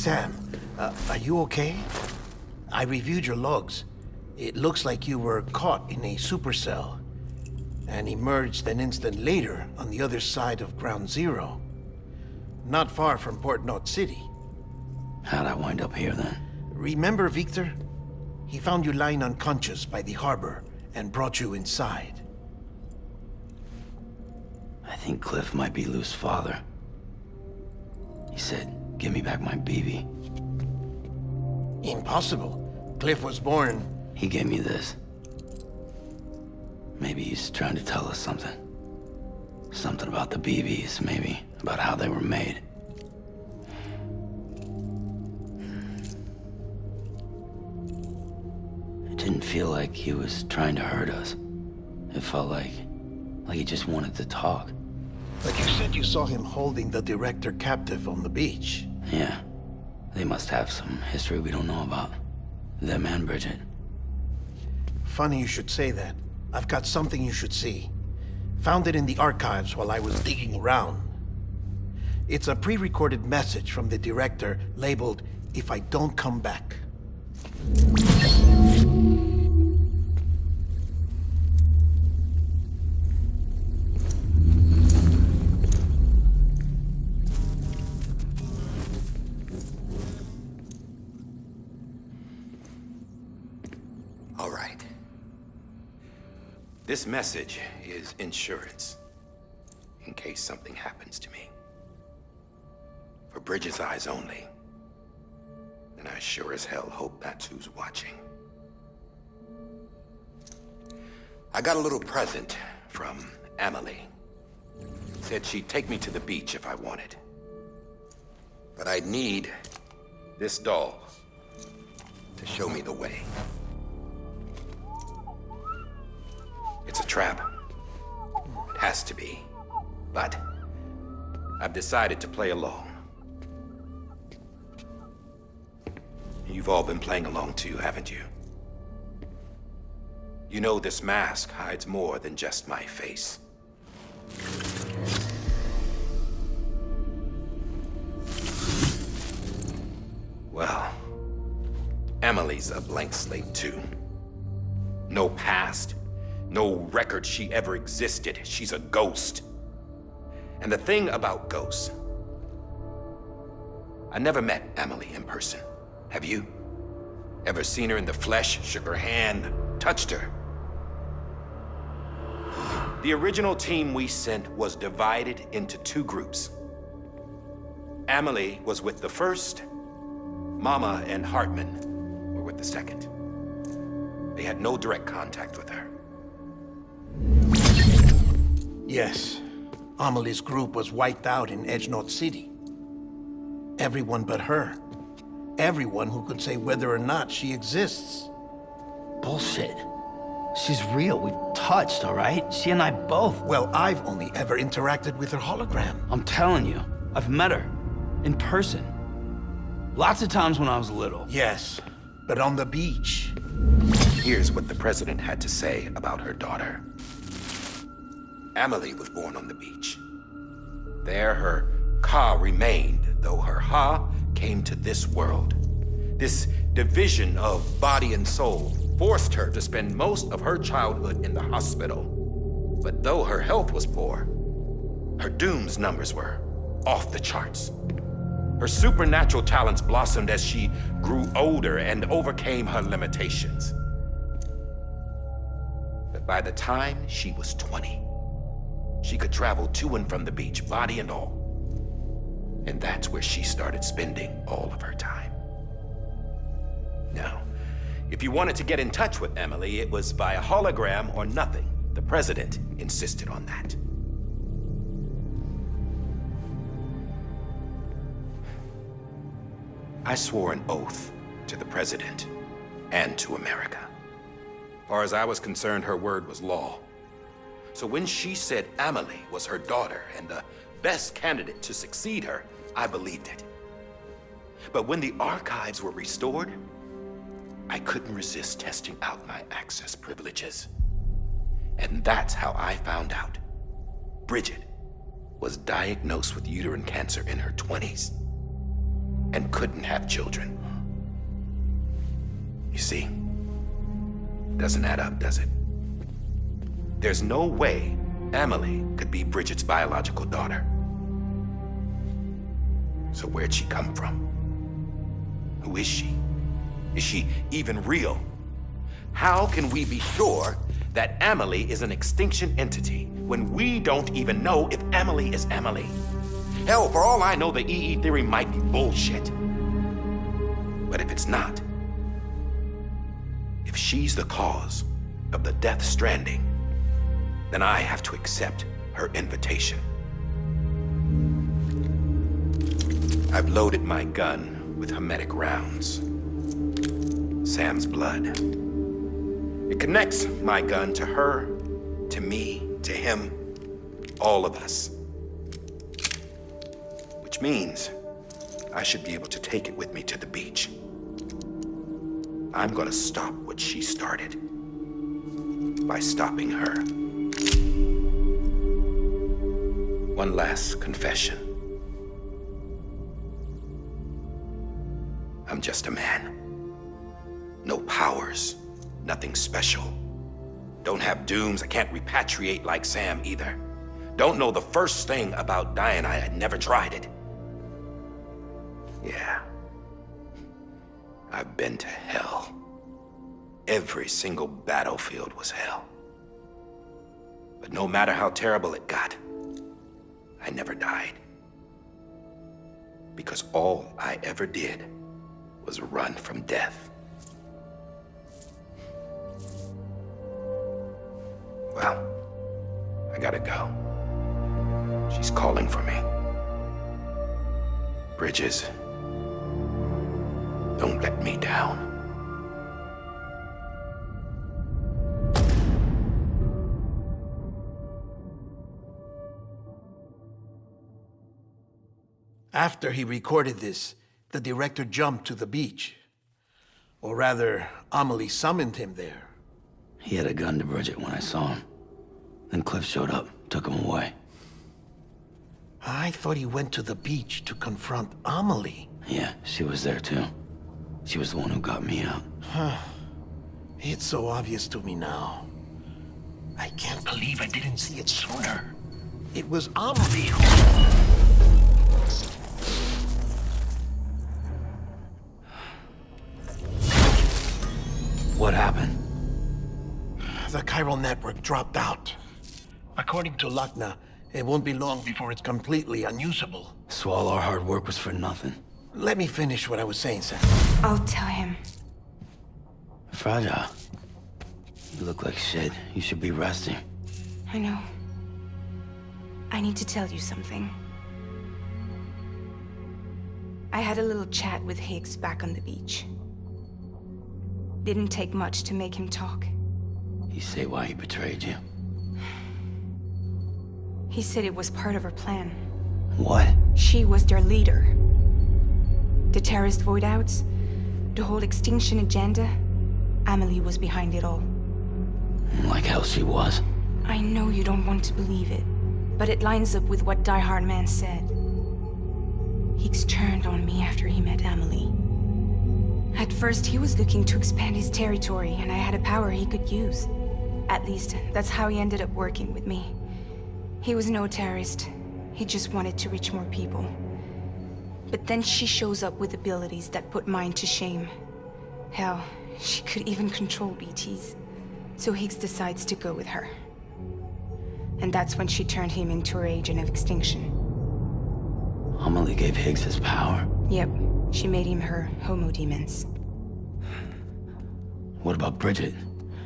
Sam, are you okay? I reviewed your logs. It looks like you were caught in a supercell and emerged an instant later on the other side of Ground Zero. Not far from Port Knot City. How'd I wind up here then? Remember Victor? He found you lying unconscious by the harbor and brought you inside. I think Cliff might be Lou's father. He said, give me back my BB. Impossible. Cliff was born... He gave me this. Maybe he's trying to tell us something. Something about the BBs, maybe. About how they were made. It didn't feel like he was trying to hurt us. It felt like he just wanted to talk. But you said you saw him holding the director captive on the beach. Yeah. They must have some history we don't know about. Them and Bridget. Funny you should say that. I've got something you should see. Found it in the archives while I was digging around. It's a pre-recorded message from the director labeled, "If I don't come back." All right. This message is insurance, in case something happens to me. For Bridget's eyes only. And I sure as hell hope that's who's watching. I got a little present from Emily. Said she'd take me to the beach if I wanted. But I'd need this doll to show me the way. It's a trap. It has to be. But I've decided to play along. You've all been playing along too, haven't you? You know this mask hides more than just my face. Well, Emily's a blank slate too. No past. No record she ever existed. She's a ghost. And the thing about ghosts, I never met Emily in person. Have you? Ever seen her in the flesh, shook her hand, touched her? The original team we sent was divided into two groups. Emily was with the first. Mama and Hartman were with the second. They had no direct contact with her. Yes. Amelie's group was wiped out in Edge Knot City. Everyone but her. Everyone who could say whether or not she exists. Bullshit. She's real. We've touched, all right? She and I both. Well, I've only ever interacted with her hologram. I'm telling you, I've met her. In person. Lots of times when I was little. Yes, but on the beach. Here's what the president had to say about her daughter. Emily was born on the beach. There her Ka remained, though her Ha came to this world. This division of body and soul forced her to spend most of her childhood in the hospital. But though her health was poor, her Doom's numbers were off the charts. Her supernatural talents blossomed as she grew older and overcame her limitations. But by the time she was 20, she could travel to and from the beach, body and all. And that's where she started spending all of her time. Now, if you wanted to get in touch with Emily, it was via hologram or nothing. The president insisted on that. I swore an oath to the president and to America. As far as I was concerned, her word was law. So when she said Emily was her daughter and the best candidate to succeed her, I believed it. But when the archives were restored, I couldn't resist testing out my access privileges. And that's how I found out Bridget was diagnosed with uterine cancer in her 20s. and couldn't have children. You see, doesn't add up, does it? There's no way Amelie could be Bridget's biological daughter. So where'd she come from? Who is she? Is she even real? How can we be sure that Amelie is an extinction entity when we don't even know if Amelie is Amelie? Hell, for all I know, the EE theory might be bullshit. But if it's not, if she's the cause of the death stranding, then I have to accept her invitation. I've loaded my gun with hermetic rounds. Sam's blood. It connects my gun to her, to me, to him, all of us. Which means I should be able to take it with me to the beach. I'm gonna stop what she started by stopping her. One last confession. I'm just a man. No powers, nothing special. Don't have dooms, I can't repatriate like Sam either. Don't know the first thing about dying, I had never tried it. Yeah. I've been to hell. Every single battlefield was hell. But no matter how terrible it got, I never died. Because all I ever did was run from death. Well, I gotta go. She's calling for me. Bridges, don't let me down. After he recorded this, the director jumped to the beach. Or rather, Amelie summoned him there. He had a gun to Bridget when I saw him. Then Cliff showed up, took him away. I thought he went to the beach to confront Amelie. Yeah, she was there too. She was the one who got me out. It's so obvious to me now. I can't believe I didn't see it sooner. It was Amelie who... What happened? The chiral network dropped out. According to Luckna, it won't be long before it's completely unusable. So all our hard work was for nothing. Let me finish what I was saying, Sam. I'll tell him. Fragile. You look like shit. You should be resting. I know. I need to tell you something. I had a little chat with Higgs back on the beach. Didn't take much to make him talk. You say why he betrayed you? He said it was part of her plan. What? She was their leader. The terrorist voidouts, the whole extinction agenda, Amelie was behind it all. Like hell she was. I know you don't want to believe it, but it lines up with what Die Hard Man said. Higgs turned on me after he met Amelie. At first, he was looking to expand his territory, and I had a power he could use. At least, that's how he ended up working with me. He was no terrorist. He just wanted to reach more people. But then she shows up with abilities that put mine to shame. Hell, she could even control BTs. So Higgs decides to go with her. And that's when she turned him into her agent of extinction. Amelie gave Higgs his power. Yep, she made him her Homo Demens. What about Bridget?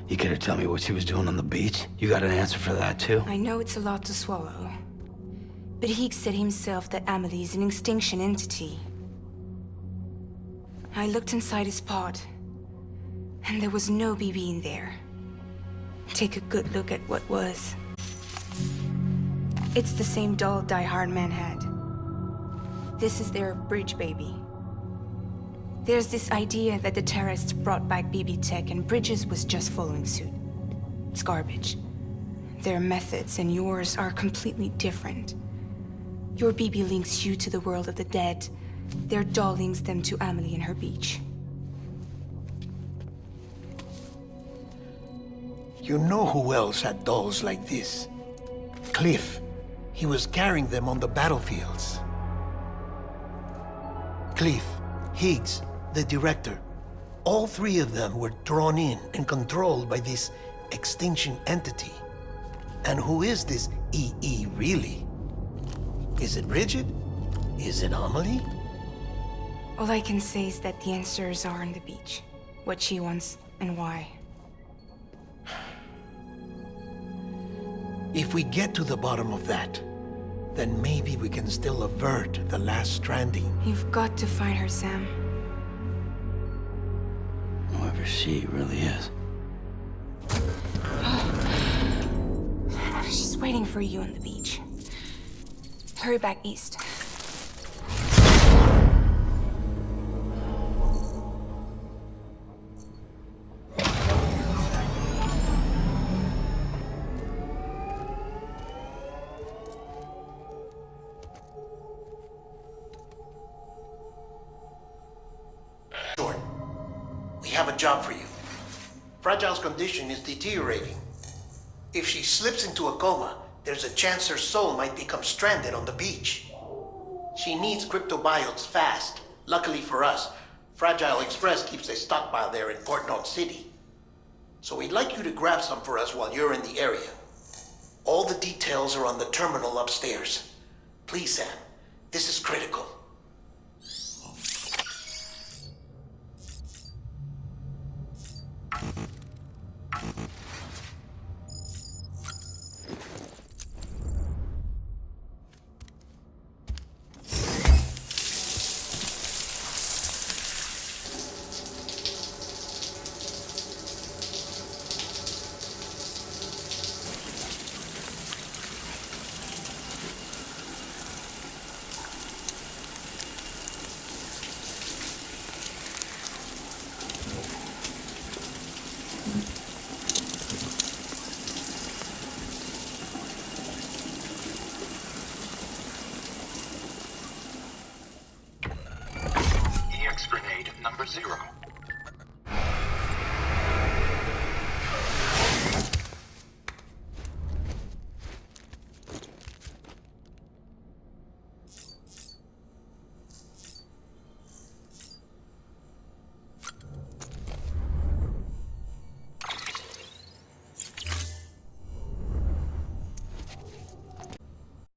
You care to tell me what she was doing on the beach? You got an answer for that too? I know it's a lot to swallow. But Higgs said himself that Amelie is an extinction entity. I looked inside his pod, and there was no BB in there. Take a good look at what was. It's the same doll Die Hard Man had. This is their bridge baby. There's this idea that the terrorists brought back BB tech and Bridges was just following suit. It's garbage. Their methods and yours are completely different. Your BB links you to the world of the dead, Their doll links them to Amelie and her beach. You know who else had dolls like this? Cliff. He was carrying them on the battlefields. Cliff, Higgs, the director. All three of them were drawn in and controlled by this extinction entity. And who is this EE really? Is it Bridget? Is it Amelie? All I can say is that the answers are on the beach. What she wants and why. If we get to the bottom of that, then maybe we can still avert the last stranding. You've got to find her, Sam. Whoever she really is. She's waiting for you on the beach. Hurry back east. Short. We have a job for you. Fragile's condition is deteriorating. If she slips into a coma, there's a chance her soul might become stranded on the beach. She needs cryptobiotes fast. Luckily for us, Fragile Express keeps a stockpile there in Port North City. So we'd like you to grab some for us while you're in the area. All the details are on the terminal upstairs. Please, Sam, this is critical. EX grenade number 0.